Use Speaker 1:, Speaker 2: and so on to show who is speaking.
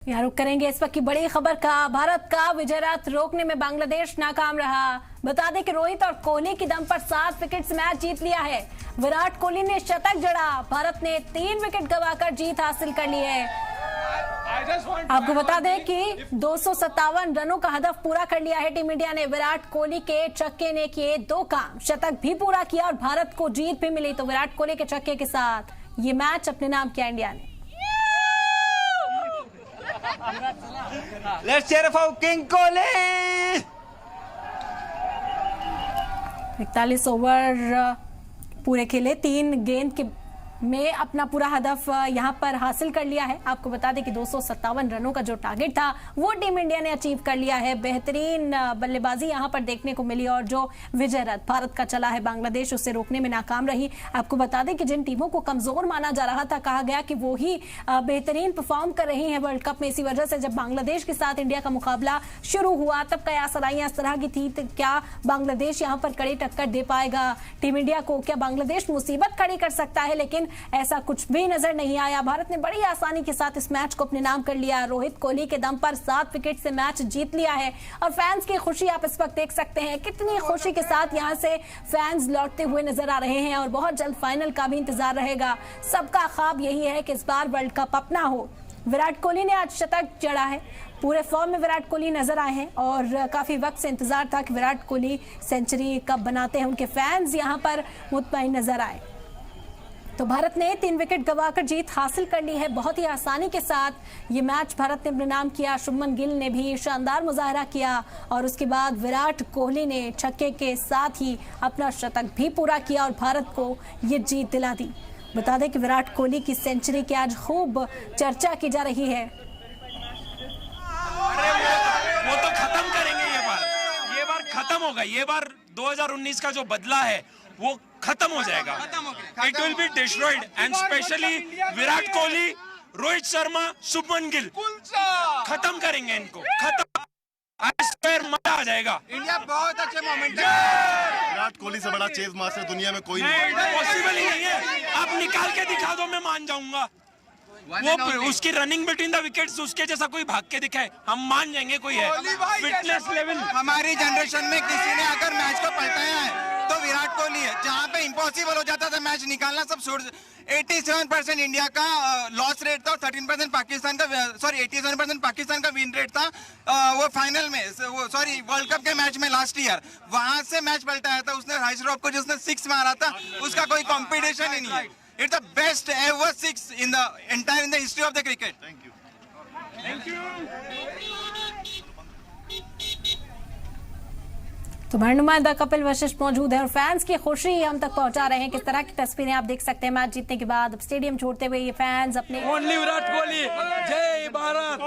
Speaker 1: यहाँ रुक करेंगे इस वक्त की बड़ी खबर का। भारत का विजय रथ रोकने में बांग्लादेश नाकाम रहा। बता दें कि रोहित और कोहली की दम पर 7 विकेट से मैच जीत लिया है। विराट कोहली ने शतक जड़ा। भारत ने 3 विकेट गंवाकर जीत हासिल कर ली है। आपको बता दें कि 257 रनों का हदफ पूरा कर लिया है टीम इंडिया ने। विराट कोहली के छक्के ने किए 2 काम, शतक भी पूरा किया और भारत को जीत भी मिली। तो विराट कोहली के छक्के के साथ ये मैच अपने नाम किया इंडिया ने।
Speaker 2: Let's cheer for King Kohli!
Speaker 1: 41 over पूरे खेले, 3 गेंद के में अपना पूरा हदफ यहां पर हासिल कर लिया है। आपको बता दें कि 257 रनों का जो टारगेट था वो टीम इंडिया ने अचीव कर लिया है। बेहतरीन बल्लेबाजी यहां पर देखने को मिली और जो विजय रथ भारत का चला है, बांग्लादेश उसे रोकने में नाकाम रही। आपको बता दें कि जिन टीमों को कमजोर माना जा रहा था, कहा गया कि वो ही बेहतरीन परफॉर्म कर रही है वर्ल्ड कप में। इसी वजह से जब बांग्लादेश के साथ इंडिया का मुकाबला शुरू हुआ तब कयास इस तरह की थी, तो क्या बांग्लादेश यहां पर कड़ी टक्कर दे पाएगा टीम इंडिया को? क्या बांग्लादेश मुसीबत खड़ी कर सकता है? लेकिन ऐसा कुछ भी नजर नहीं आया। भारत ने बड़ी आसानी के साथ इस मैच को अपने नाम कर लिया। रोहित कोहली के दम पर 7 विकेट से मैच जीत लिया है और फैंस की खुशी आप इस वक्त देख सकते हैं। कितनी खुशी के साथ यहां से फैंस लौटते हुए नजर आ रहे हैं और बहुत जल्द फाइनल का भी इंतजार रहेगा। सबका ख्वाब यही है कि इस बार वर्ल्ड कप अपना हो। विराट कोहली ने आज शतक जड़ा है। पूरे फॉर्म में विराट कोहली नजर आए हैं और काफी वक्त से इंतजार था कि विराट कोहली सेंचुरी कब बनाते हैं। उनके फैंस यहां पर मुतमईन नजर आए। तो भारत ने 3 विकेट गंवाकर जीत हासिल कर ली है बहुत ही आसानी के साथ। ये मैच भारत ने अपने नाम किया। शुभमन गिल ने भी शानदार मुजाहरा किया और उसके बाद विराट कोहली ने छक्के के साथ ही अपना शतक भी पूरा किया और भारत को ये जीत दिला दी। बता दें कि विराट कोहली की सेंचुरी की आज खूब चर्चा की जा रही है।
Speaker 3: वो तो खत्म करेंगे ये बार खत्म होगा। ये बार 2019 का जो बदला है वो खत्म हो जाएगा। It will be destroyed and specially Virat Kohli, Rohit Sharma, Shubman Gill खत्म करेंगे इनको। खत्म, मजा आ जाएगा।
Speaker 4: इंडिया बहुत अच्छे मोमेंट है।
Speaker 5: विराट कोहली से बड़ा चेज मास्टर दुनिया में कोई
Speaker 3: नहीं, पॉसिबल ही नहीं है। आप निकाल के दिखा दो, मैं मान जाऊंगा। वो उसकी रनिंग बिटवीन द विकेट्स, उसके जैसा कोई भाग के दिखाए, हम मान जाएंगे कोई है। फिटनेस लेवल
Speaker 4: हमारी जनरेशन में किसी ने अगर मैच को पलटाया है तो विराट कोहली है। जहाँ पे इम्पॉसिबल हो जाता था मैच निकालना, सब छोड़। 87% इंडिया का लॉस रेट था और 13% पाकिस्तान का, 87% पाकिस्तान का विन रेट था। वो फाइनल में, वर्ल्ड कप के मैच में लास्ट ईयर वहां से मैच पलटाया था उसने। हाइस रॉक को जिसने 6 मारा था, उसका कोई कॉम्पिटिशन ही नहीं है। It's the best ever 6 in the history of the cricket.
Speaker 5: Thank you.
Speaker 1: तो हमारे नुमाइंदा कपिल वशिष्ठ मौजूद है और फैंस की खुशी हम तक पहुंचा रहे हैं। किस तरह की तस्वीरें आप देख सकते हैं मैच जीतने के बाद। अब स्टेडियम छोड़ते हुए ये फैंस अपने
Speaker 3: ओनली विराट कोहली, जय भारत।